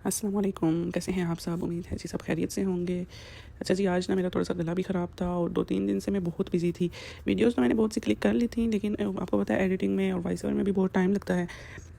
अस्सलाम वालेकुम, कैसे हैं आप सब? उम्मीद है जी सब खैरियत से होंगे। अच्छा जी, आज ना मेरा थोड़ा-सा गला भी ख़राब था और 2-3 दिन से मैं बहुत बिज़ी थी। वीडियोज़ तो मैंने बहुत सी क्लिक कर ली थी, लेकिन आपको पता है एडिटिंग में और वॉइस ओवर में भी बहुत टाइम लगता है,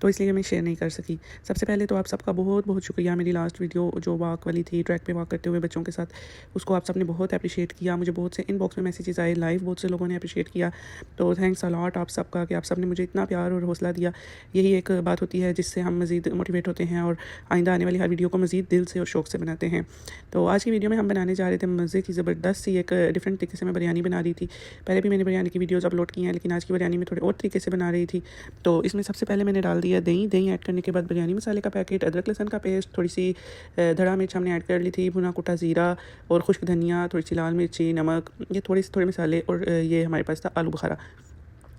तो इसलिए मैं शेयर नहीं कर सकी। सबसे पहले तो आप सबका बहुत-बहुत शुक्रिया। मेरी लास्ट वीडियो जो वॉक वाली थी, ट्रैक पे वॉक करते हुए बच्चों के साथ, उसको आप सब ने बहुत एप्रिशिएट किया। मुझे बहुत से इनबॉक्स में मैसेजेस आए, लाइव बहुत से लोगों ने एप्रिशिएट किया। तो थैंक्स अ लॉट आप सबका कि आप सब ने मुझे इतना प्यार और हौसला दिया। यही एक बात होती है जिससे हम मज़ीद मोटिवेट होते हैं और आइंदा आने वाली हर वीडियो को मज़ीद दिल से और शौक़ से बनाते हैं। तो आज की वीडियो में हम बनाने जा रहे थे मज़े की ज़बरदस्त सी एक डिफरेंट तरीके से मैं बिरयानी बना रही थी। पहले भी मैंने बिरयानी की वीडियोज़ अपलोड की हैं, लेकिन आज की बिरयानी में थोड़े और तरीके से बना रही थी। तो इसमें सबसे पहले मैंने डाल दिया दही। दही ऐड करने के बाद बिरयानी मसाले का पैकेट, अदरक लहसुन का पेस्ट, थोड़ी सी धड़ा मिर्च हमने ऐड कर ली थी, भुना कुटा ज़ीरा और खुश्क धनिया, थोड़ी सी लाल मिर्ची, नमक, ये थोड़े मसाले और ये हमारे पास था आलू बुखारा।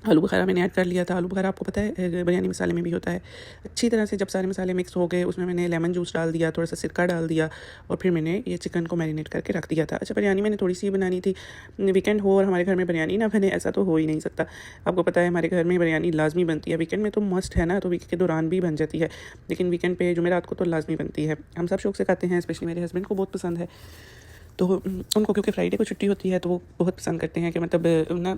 आलू बुखारा मैंने ऐड कर लिया था। आलू बुखारा आपको पता है बिरयानी मसाले में भी होता है। अच्छी तरह से जब सारे मसाले मिक्स हो गए, उसमें मैंने लेमन जूस डाल दिया, थोड़ा सा सिरका डाल दिया और फिर मैंने ये चिकन को मैरिनेट करके रख दिया था। अच्छा, बिरयानी मैंने थोड़ी सी बनानी थी। वीकेंड हो और हमारे घर में बिरयानी ना बने, ऐसा तो हो ही नहीं सकता। आपको पता है हमारे घर में बिरयानी लाजमी बनती है। वीकेंड में तो मस्ट है ना, तो वीक के दौरान भी बन जाती है, लेकिन वीकेंड पे जुमेरात को तो लाजमी बनती है। हम सब शौक़ से खाते हैं, स्पेशली मेरे हस्बैंड को बहुत पसंद है। तो उनको क्योंकि फ्राइडे को छुट्टी होती है, तो वो बहुत पसंद करते हैं कि मतलब ना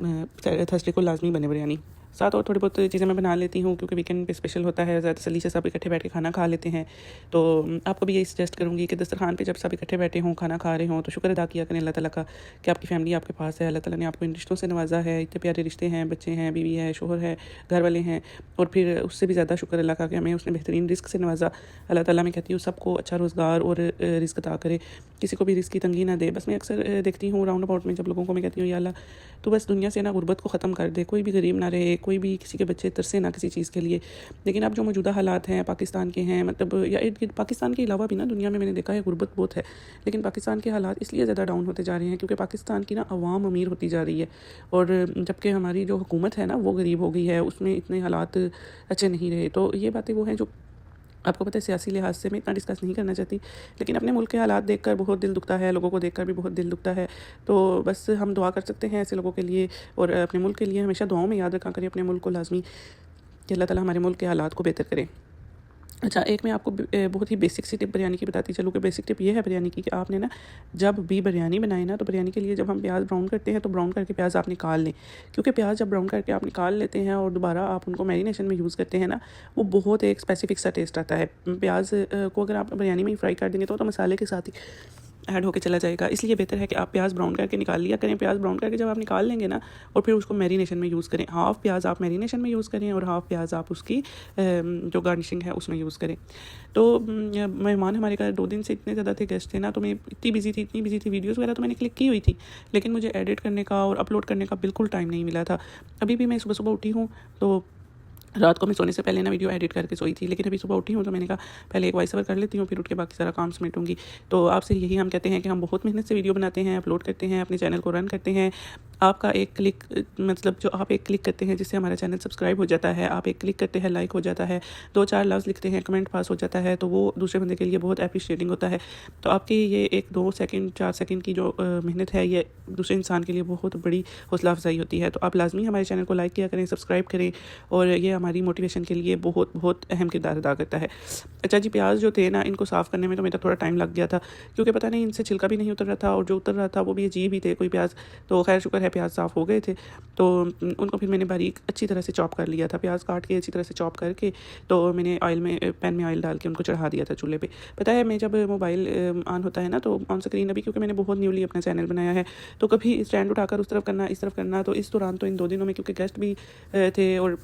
थर्सडे को लाजमी बने बिरयानी। साथ और थोड़ी बहुत चीज़ें मैं बना लेती हूँ क्योंकि वीकेंड पे स्पेशल होता है, ज़्यादा तसल्ली से सब इकट्ठे बैठ के खाना खा लेते हैं। तो आपको भी यही सजेस्ट करूँगी कि दस्तरखान पे जब सब इकट्ठे बैठे हों, खाना खा रहे हों, तो शुक्र अदा किया करें अल्लाह ताला का कि आपकी फैमिली आपके पास है। अल्लाह ताला ने आपको इन रिश्तों से नवाजा है, इतने प्यारे रिश्ते हैं, बच्चे हैं, बीवी है, शोहर है, घर वाले हैं, और फिर उससे भी ज़्यादा शुक्र अल्लाह का कि हमें उसने बेहतरीन रिस्क से नवाजा। अल्लाह ताला मैं कहती हूँ सबको अच्छा रोज़गार और रिस्क अता करे, किसी को भी रिस्क की तंगी ना दे। बस मैं अक्सर देखती हूँ राउंड अबाउट में जब लोगों को मैं कहती हूँ या अल्लाह तो बस दुनिया से ना गुर्बत को ख़त्म कर दे, कोई भी गरीब ना रहे, कोई भी किसी के बच्चे तरसे ना किसी चीज़ के लिए। लेकिन अब जो मौजूदा हालात हैं पाकिस्तान के हैं, मतलब या इर्द गिर्द पाकिस्तान के अलावा भी ना दुनिया में मैंने देखा है गुर्बत बहुत है, लेकिन पाकिस्तान के हालात इसलिए ज़्यादा डाउन होते जा रहे हैं क्योंकि पाकिस्तान की ना अवाम अमीर होती जा रही है, और जबकि हमारी जो हुकूमत है ना वो गरीब हो गई है, उसमें इतने हालात अच्छे नहीं रहे। तो ये बातें वो हैं जो आपको पता है सियासी लिहाज से मैं इतना डिस्कस नहीं करना चाहती, लेकिन अपने मुल्क के हालात देखकर बहुत दिल दुखता है, लोगों को देखकर भी बहुत दिल दुखता है। तो बस हम दुआ कर सकते हैं ऐसे लोगों के लिए, और अपने मुल्क के लिए हमेशा दुआओं में याद रखा करें अपने मुल्क को लाजमी, कि अल्लाह ताला हमारे मुल्क के हालात को बेहतर करे। अच्छा, एक मैं आपको बहुत ही बेसिक सी टिप बिरयानी की बताती चलूँ कि बेसिक टिप ये है बिरयानी की कि आपने ना जब भी बिरयानी बनाए ना, तो बिरयानी के लिए जब हम प्याज ब्राउन करते हैं तो ब्राउन करके प्याज आप निकाल लें, क्योंकि प्याज जब ब्राउन करके आप निकाल लेते हैं और दोबारा आप उनको मैरिनेशन में यूज़ करते हैं ना, वो बहुत एक स्पेसिफिक सा टेस्ट आता है। प्याज को अगर आप बिरयानी में ही फ्राई कर देंगे तो मसाले के साथ ही ऐड होके चला जाएगा, इसलिए बेहतर है कि आप प्याज ब्राउन करके निकाल लिया करें। प्याज ब्राउन करके जब आप निकाल लेंगे ना, और फिर उसको मैरिनेशन में यूज़ करें, हाफ़ प्याज आप मैरिनेशन में यूज़ करें और हाफ़ प्याज आप उसकी जो गार्निशिंग है उसमें यूज़ करें। तो मेहमान हमारे घर 2 दिन से इतने ज़्यादा थे, गेस्ट थे ना, तो मैं इतनी बिज़ी थी, वीडियोज़ वगैरह तो मैंने क्लिक की हुई थी, लेकिन मुझे एडिट करने का और अपलोड करने का बिल्कुल टाइम नहीं मिला था। अभी भी मैं सुबह उठी हूँ, तो रात को मैं सोने से पहले ना वीडियो एडिट करके सोई थी, लेकिन अभी सुबह उठी हूँ तो मैंने कहा पहले एक वॉइस ओवर कर लेती हूँ, फिर उठ के बाकी सारा काम समेटूँगी। तो आपसे यही हम कहते हैं कि हम बहुत मेहनत से वीडियो बनाते हैं, अपलोड करते हैं, अपने चैनल को रन करते हैं। आपका एक क्लिक, मतलब जो आप एक क्लिक करते हैं जिससे हमारा चैनल सब्सक्राइब हो जाता है, आप एक क्लिक करते हैं लाइक हो जाता है, 2-4 लफ्ज़ लिखते हैं, कमेंट पास हो जाता है, तो वो दूसरे बंदे के लिए बहुत एप्रिशिएटिंग होता है। तो आपकी ये 1-2 सेकंड 4 सेकंड की जो मेहनत है, ये दूसरे इंसान के लिए बहुत बड़ी हौसला अफजाई होती है। तो आप लाजमी हमारे चैनल को लाइक किया करें, सब्सक्राइब करें, और ये हमारी मोटिवेशन के लिए बहुत बहुत अहम किरदार अदा करता है। अच्छा जी, प्याज जो थे ना, इनको साफ़ करने में तो मेरा थोड़ा टाइम लग गया था, क्योंकि पता नहीं इनसे छिलका भी नहीं उतर रहा था, और जो उतर रहा था वो भी अजीब ही थे कोई प्याज। तो खैर शुक्र है प्याज साफ़ हो गए थे, तो उनको फिर मैंने बारीक अच्छी तरह से चॉप कर लिया था। प्याज काट के अच्छी तरह से चॉप करके तो मैंने पैन में ऑयल डाल के उनको चढ़ा दिया था चूल्हे पे। पता है मैं जब मोबाइल ऑन होता है ना, तो ऑन स्क्रीन अभी क्योंकि मैंने बहुत न्यूली अपना चैनल बनाया है, तो कभी स्टैंड उठाकर उस तरफ करना, इस तरफ करना, तो इस दौरान तो इन 2 दिनों में क्योंकि गेस्ट भी थे और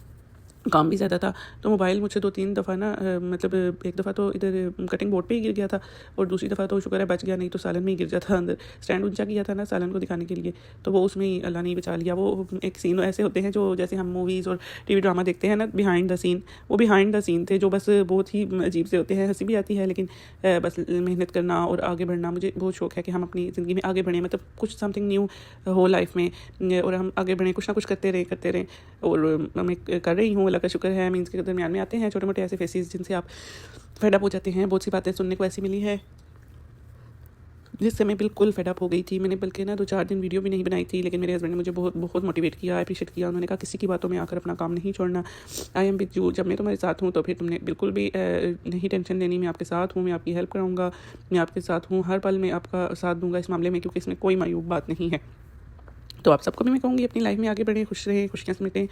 काम भी ज़्यादा था, तो मोबाइल मुझसे 2-3 दफ़ा ना मतलब एक दफ़ा तो इधर कटिंग बोर्ड पे ही गिर गया था, और दूसरी दफ़ा तो शुक्र है बच गया, नहीं तो सालन में ही गिर जाता अंदर। स्टैंड ऊंचा किया था ना सालन को दिखाने के लिए, तो वो उसमें ही अल्लाह ने ही बचा लिया। वो एक सीन ऐसे होते हैं जो जैसे हम मूवीज़ और टीवी ड्रामा देखते हैं ना, बिहाइंड द सीन, वो बिहाइंड द सीन थे जो बस बहुत ही अजीब से होते हैं। हंसी भी आती है, लेकिन बस मेहनत करना और आगे बढ़ना, मुझे बहुत शौक है कि हम अपनी ज़िंदगी में आगे बढ़ें, मतलब कुछ समथिंग न्यू हो लाइफ में, और हम आगे बढ़ें, कुछ ना कुछ करते रहें। और मैं कर रही हूँ, अल्लाह का शुक्र है। मीन्स के दरमियान में आते हैं छोटे मोटे ऐसे फेसेस जिनसे आप फेड अप हो जाते हैं, बहुत सी बातें सुनने को ऐसी मिली है जिससे मैं बिल्कुल फेड अप हो गई थी। मैंने बल्कि ना 2-4 दिन वीडियो भी नहीं बनाई थी, लेकिन मेरे हस्बैंड ने मुझे बहुत बहुत मोटिवेट किया, एप्रिशिएट किया। उन्होंने कहा किसी की बातों में आकर अपना काम नहीं छोड़ना, आई एम विद यू। जब मैं तुम्हारे साथ हूँ तो फिर तुमने बिल्कुल भी नहीं टेंशन लेनी, मैं आपके साथ हूँ, मैं आपकी हेल्प कराऊँगा, मैं आपके साथ हूँ, हर पल मैं आपका साथ दूँगा इस मामले में, क्योंकि इसमें कोई मायूब बात नहीं है। तो आप सबको भी मैं कहूँगी अपनी लाइफ में आगे बढ़ें, खुश रहें, खुशियाँ समेटें।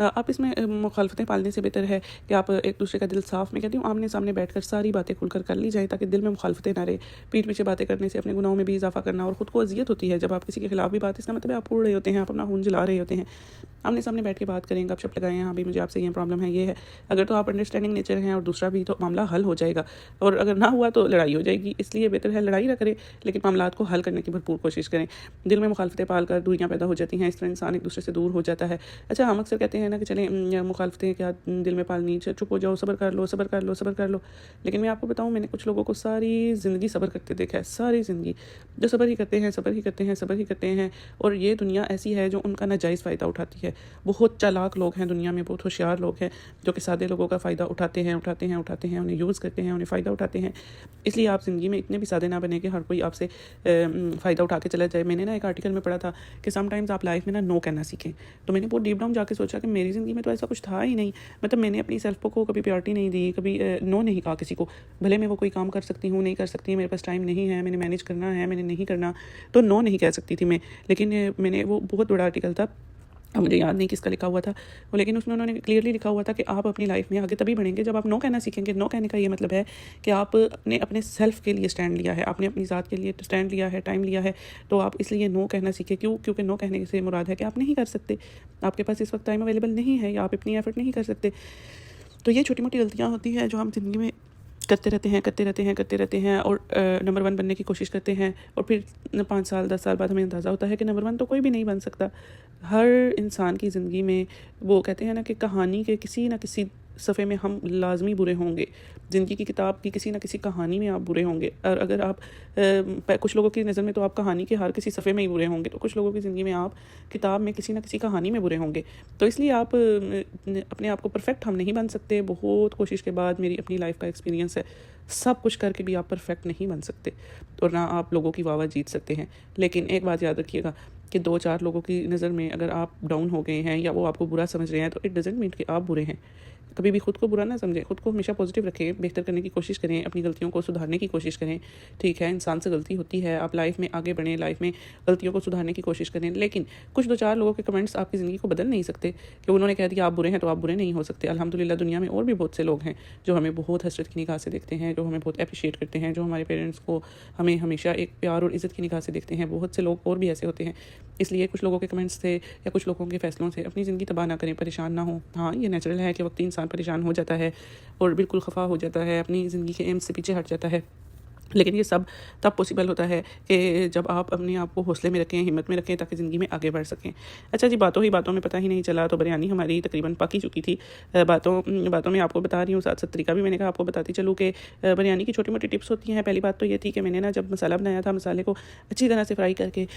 आप इसमें मुखालफतें पालने से बेहतर है कि आप एक दूसरे का दिल साफ़, मैं कहती हूँ आमने सामने बैठकर सारी बातें खुलकर कर ली जाए, ताकि दिल में मुखालफतें ना रहे। पीठ पीछे बातें करने से अपने गुनाहों में भी इजाफा करना, और ख़ुद को अजियत होती है जब आप किसी के खिलाफ भी बात, इसका मतलब है आप उड़ रहे होते हैं, आप अपना खून जला रहे होते हैं। आमने सामने बैठ के बात करें, गपशप लगाएं, हाँ भाई मुझे आपसे ये प्रॉब्लम है, ये है। अगर तो आप अंडरस्टैंडिंग नेचर हैं और दूसरा भी, तो मामला हल हो जाएगा, और अगर ना हुआ तो लड़ाई हो जाएगी। इसलिए बेहतर है लड़ाई ना करें, लेकिन मामलात को हल करने की भरपूर कोशिश करें। दिल में मुखालफतें पाल कर दूरियाँ पैदा हो जाती हैं, इस तरह इंसान एक दूसरे से दूर हो जाता है। अच्छा, हम अक्सर कहते हैं ना कि चलें मुखालफतें क्या दिल में पालनी, चुप हो जाओ, सब्र कर लो, सब्र कर लो, सब्र कर लो। लेकिन मैं आपको बताऊँ, मैंने कुछ लोगों को सारी ज़िंदगी सब्र करते देखा है, सारी ज़िंदगी जो सब्र ही करते हैं, सब्र ही करते हैं, सब्र ही करते हैं। और ये दुनिया ऐसी है जो उनका नाजायज़ फ़ायदा उठाती है। बहुत चालाक लोग हैं दुनिया में, बहुत होशियार लोग हैं जो कि सादे लोगों का फ़ायदा उठाते हैं, उन्हें यूज़ करते हैं, उन्हें फ़ायदा उठाते हैं। इसलिए आप ज़िंदगी में इतने भी सादे ना बने कि हर कोई आपसे फ़ायदा उठा के चला जाए। मैंने ना एक आर्टिकल में पढ़ा था कि समटाइम्स आप लाइफ में ना नो कहना सीखें। तो मैंने बहुत डीप डाउन जाके सोचा कि मेरी ज़िंदगी में तो ऐसा कुछ था ही नहीं। मतलब मैंने अपनी सेल्फ को कभी प्रायोरिटी नहीं दी, कभी नो नहीं कहा किसी को। भले मैं वो कोई काम कर सकती हूँ, नहीं कर सकती, मेरे पास टाइम नहीं है, मैंने मैनेज करना है, मैंने नहीं करना, तो नो नहीं कह सकती थी मैं। लेकिन मैंने वो बहुत बड़ा आर्टिकल था, अब मुझे याद नहीं किसका लिखा हुआ था वो, लेकिन उसमें उन्होंने क्लियरली लिखा हुआ था कि आप अपनी लाइफ में आगे तभी बढ़ेंगे जब आप नो कहना सीखेंगे। नो कहने का ये मतलब है कि आपने अपने सेल्फ के लिए स्टैंड लिया है, आपने अपनी ज़ात के लिए स्टैंड लिया है, टाइम लिया है, तो आप इसलिए नो कहना सीखें। क्यों? क्योंकि नो कहने से मुराद है कि आप नहीं कर सकते, आपके पास इस वक्त टाइम अवेलेबल नहीं है, या आप इतनी एफर्ट नहीं कर सकते। तो ये छोटी मोटी गलतियाँ होती हैं जो हम ज़िंदगी में करते रहते हैं और नंबर 1 बनने की कोशिश करते हैं, और फिर 5 साल 10 साल बाद हमें अंदाज़ा होता है कि नंबर 1 तो कोई भी नहीं बन सकता। हर इंसान की ज़िंदगी में वो कहते हैं ना कि कहानी के किसी न किसी सफ़े में हम लाजमी बुरे होंगे। ज़िंदगी की किताब की किसी न किसी कहानी में आप बुरे होंगे। और अगर आप कुछ लोगों की नज़र में तो आप कहानी के हर किसी सफ़े में ही बुरे होंगे, तो कुछ लोगों की ज़िंदगी में आप किताब में किसी न किसी कहानी में बुरे होंगे। तो इसलिए आप अपने आप को परफेक्ट हम नहीं बन सकते। बहुत कोशिश के बाद मेरी अपनी लाइफ का एक्सपीरियंस है, सब कुछ करके भी आप परफेक्ट नहीं बन सकते, और ना आप लोगों की वाह जीत सकते हैं। लेकिन एक बात याद रखिएगा कि 2-4 लोगों की नज़र में अगर आप डाउन हो गए हैं या वो आपको बुरा समझ रहे हैं, तो इट डज़ंट मीन कि आप बुरे हैं। कभी भी खुद को बुरा ना समझें, खुद को हमेशा पॉजिटिव रखें, बेहतर करने की कोशिश करें, अपनी गलतियों को सुधारने की कोशिश करें। ठीक है, इंसान से गलती होती है, आप लाइफ में आगे बढ़ें, लाइफ में गलतियों को सुधारने की कोशिश करें। लेकिन कुछ 2-4 लोगों के कमेंट्स आपकी ज़िंदगी को बदल नहीं सकते कि उन्होंने कह दिया आप बुरे हैं तो आप बुरे नहीं हो सकते। अल्हम्दुलिल्लाह दुनिया में और भी बहुत से लोग हैं जो हमें बहुत हसरत की निगाह से देखते हैं, जो हमें बहुत अप्रिशिएट करते हैं, जो हमारे पेरेंट्स को हमें हमेशा एक प्यार और इज़्ज़त की निगाह से देखते हैं। बहुत से लोग और भी ऐसे होते हैं। इसलिए कुछ लोगों के कमेंट्स से या कुछ लोगों के फैसलों से अपनी ज़िंदगी तबाह ना करें, परेशान ना हो। हाँ, ये नेचुरल है कि वक्ती इंसान परेशान हो जाता है और बिल्कुल खफा हो जाता है, अपनी ज़िंदगी के एम से पीछे हट जाता है। लेकिन ये सब तब पॉसिबल होता है कि जब आप अपने आप को हौसले में रखें, हिम्मत में रखें, ताकि ज़िंदगी में आगे बढ़ सकें। अच्छा जी, बातों ही बातों में पता ही नहीं चला तो बिरयानी हमारी तकरीबन पक ही चुकी थी। बातों में आपको बता रही हूँ, साथ साथ तरीका भी मैंने कहा आपको बताती चलूँ कि बिरयानी की छोटी मोटी टिप्स होती हैं। पहली बात तो ये थी कि मैंने ना जब मसाला बनाया था, मसाले को अच्छी तरह से फ्राई करके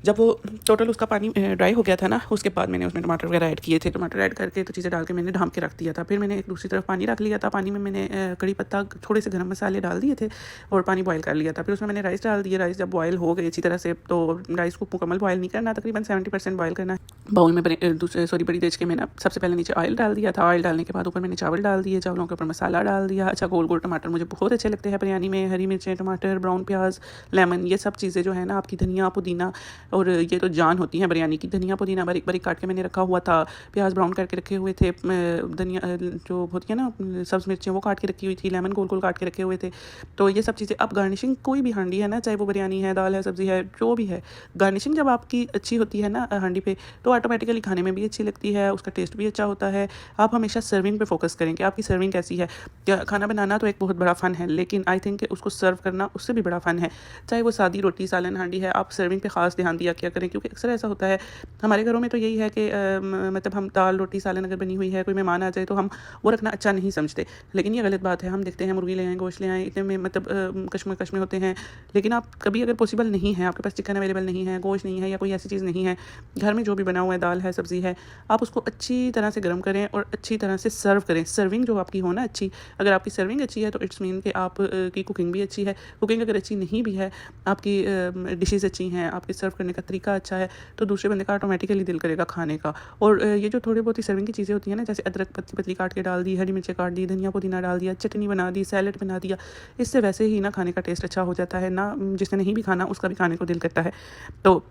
जब वो टोटल उसका पानी ड्राई हो गया था ना, उसके बाद मैंने उसमें टमाटर वगैरह ऐड किए थे। टमाटर ऐड करके तो चीज़ें डाल के मैंने ढाँप के रख दिया था। फिर मैंने एक दूसरी तरफ पानी रख लिया था। पानी में मैंने कड़ी पत्ता, थोड़े से गरम मसाले डाल दिए थे और पानी बॉयल कर लिया था। फिर उसमें मैंने राइस डाल दिए। राइस जब बॉयल हो गई अच्छी तरह से, तो राइस को मुकम्मल बॉयल नहीं करना, तकरीबन 70% बॉयल करना है। बाउल में बड़ी देज के मैंने सबसे पहले नीचे ऑयल डाल दिया था। ऑयल डालने के बाद ऊपर मैंने चावल डाल दिए, चावलों के ऊपर मसाला डाल दिया। अच्छा, गोल गोल टमाटर मुझे बहुत अच्छे लगते हैं बिरयानी में, हरी मिर्चें, टमाटर, ब्राउन प्याज, लेमन, ये सब चीज़ें जो है ना, आपकी धनिया पुदीना, और ये तो जान होती हैं बिरयानी की। धनिया पुदीना बारीक बारीक काट के मैंने रखा हुआ था, प्याज ब्राउन करके रखे हुए थे, धनिया जो होती है ना सब्ज़ मिर्चें, वो काट के रखी हुई थी, लेमन गोल गोल काट के रखे हुए थे। तो ये सब चीज़ें, अब गार्निशिंग कोई भी हांडी है ना, चाहे वो बिरयानी है, दाल है, सब्ज़ी है, जो भी है, गार्निशिंग जब आपकी अच्छी होती है ना हांडी पे, तो ऑटोमेटिकली खाने में भी अच्छी लगती है, उसका टेस्ट भी अच्छा होता है। आप हमेशा सर्विंग पे फोकस करें कि आपकी सर्विंग कैसी है। खाना बनाना तो एक बहुत बड़ा फ़न है, लेकिन आई थिंक उसको सर्व करना उससे भी बड़ा फ़न है। चाहे वो सादी रोटी सालन हांडी है, आप सर्विंग पे ख़ास ध्यान दिया किया करें, क्योंकि अक्सर ऐसा होता है हमारे घरों में तो यही है कि मतलब हम दाल रोटी सालन अगर बनी हुई है, कोई मेहमान आ जाए तो हम वो रखना अच्छा नहीं समझते। लेकिन ये गलत बात है। हम देखते हैं मुर्गी ले आएँ, गोश्त ले आएँ, इतने में मतलब कश्मे कश्मे होते हैं। लेकिन आप कभी अगर पॉसिबल नहीं है, आपके पास चिकन अवेलेबल नहीं है, गोश्त नहीं है या कोई ऐसी चीज़ नहीं है, घर में जो भी बना हुआ है, दाल है, सब्ज़ी है, आप उसको अच्छी तरह से गर्म करें और अच्छी तरह से सर्व करें। सर्विंग जो आपकी हो ना अच्छी, अगर आपकी सर्विंग अच्छी है तो इट्स मीन कि आप की कुकिंग भी अच्छी है। कुकिंग अगर अच्छी नहीं भी है, आपकी डिशेज़ अच्छी हैं, आपके सर्व करने का तरीका अच्छा है, तो दूसरे बंदे का ऑटोमेटिकली दिल करेगा खाने का। और ये जो थोड़ी बहुत ही सर्विंग की चीज़ें होती हैं ना, जैसे अदरक पतली पतली काट के डाल दी, हरी मिर्चें काट दी, धनिया पुदीना डाल दिया, चटनी बना दी, सैलेड बना दिया, इससे वैसे ही ना खाने का टेस्ट अच्छा हो जाता है ना, जिसने नहीं भी खाना उसका भी खाने को दिल करता है। तो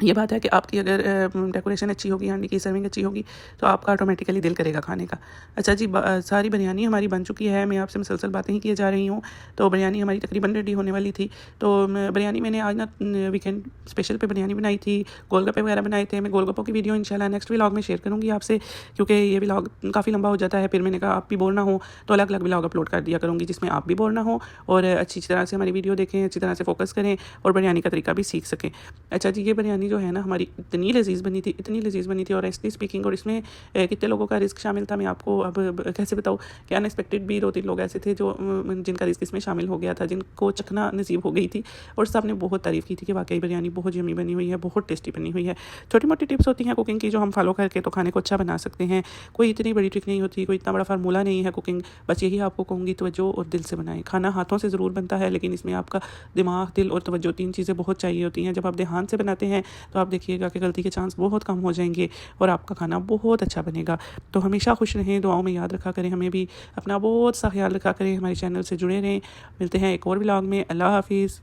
ये बात है कि आपकी अगर डेकोरेशन अच्छी होगी, हांडी की सर्विंग अच्छी होगी, तो आपका ऑटोमेटिकली दिल करेगा खाने का। अच्छा जी, सारी बिरयानी हमारी बन चुकी है। मैं आपसे मुसलसल बातें ही किए जा रही हूँ, तो बिरयानी हमारी तकरीबन रेडी होने वाली थी। तो बिरयानी मैंने आज ना वीकेंड स्पेशल पे बिरयानी बनाई थी, गोलगप्पे वगैरह बनाए थे। मैं गोलगप्पों की वीडियो इंशाल्लाह नेक्स्ट व्लॉग में शेयर करूँगी आपसे, क्योंकि ये व्लॉग काफ़ी लंबा हो जाता है। फिर मैंने कहा आप भी बोर ना हो, तो अलग अलग व्लॉग अपलोड कर दिया करूँगी, जिसमें आप भी बोर ना हो और अच्छी तरह से हमारी वीडियो देखें, अच्छी तरह से फोकस करें और बिरयानी का तरीका भी सीख सकें। अच्छा जी, ये बिरयानी जो है ना हमारी इतनी लजीज़ बनी थी और ऐसी स्पीकिंग, और इसमें कितने लोगों का रिस्क शामिल था मैं आपको अब कैसे बताऊँ कि अनएक्सपेक्टेड भी 2-3 लोग ऐसे थे जो जिनका रिस्क इसमें शामिल हो गया था, जिनको चखना नसीब हो गई थी और सबने बहुत तारीफ़ की थी कि वाकई बिरयानी बहुत यम्मी बनी हुई है, बहुत टेस्टी बनी हुई है। छोटी मोटी टिप्स होती हैं कुकिंग की जो हम फॉलो करके तो खाने को अच्छा बना सकते हैं। कोई इतनी बड़ी ट्रिक नहीं होती, कोई इतना बड़ा फार्मूला नहीं है कुकिंग। बस यही आपको कहूँगी, तवज्जो और दिल से बनाएं। खाना हाथों से ज़रूर बनता है, लेकिन इसमें आपका दिमाग, दिल और तवज्जो 3 चीज़ें बहुत चाहिए होती हैं। जब आप ध्यान से बनाते हैं तो आप देखिएगा कि गलती के चांस बहुत कम हो जाएंगे और आपका खाना बहुत अच्छा बनेगा। तो हमेशा खुश रहें, दुआओं में याद रखा करें, हमें भी अपना बहुत सा ख्याल रखा करें, हमारे चैनल से जुड़े रहें। मिलते हैं एक और व्लॉग में। अल्लाह हाफिज़।